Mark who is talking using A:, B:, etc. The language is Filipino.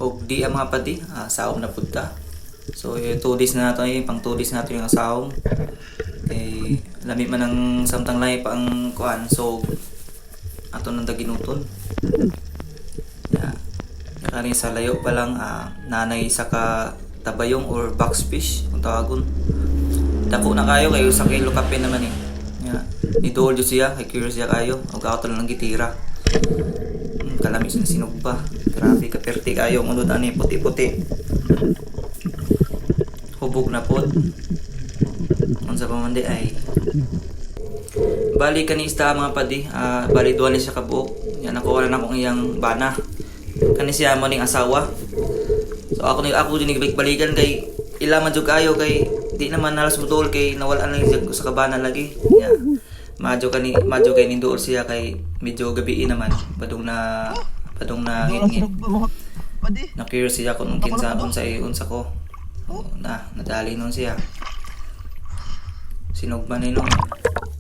A: Og di ang mga padi, saom na punta. So 2 days na nato pang 2 days nato yung saom. Eh lami man ang samtang lahi pa ang kuan. So ato nang daginuton. Kani sa layo pa lang nanay sa ka tabayong or boxfish kung tawagon. Dako na kayo kayo sa kilo kape naman eh. Idol jud siya, kay curious siya kayo. Og ako lang gitira. Kalami sa sinugba. Grabe ka perti kayo unod ani puti-puti. Hubog na pod. Unsa pa man di ay. Bali kanista mga padi, bali duwa ni siya kabuok. Yan ako na akong iyang bana. Kani siya mo ning asawa. So ako din balikan kay ilaman jud kayo kay di naman halos budol kay nawala na sa kabana lagi. Madyo kay ninduol siya kay medyo gabi naman padung na hingin. Na curious siya kung kinsa unsa ko. Nadali nun siya. Sinugban ni nun.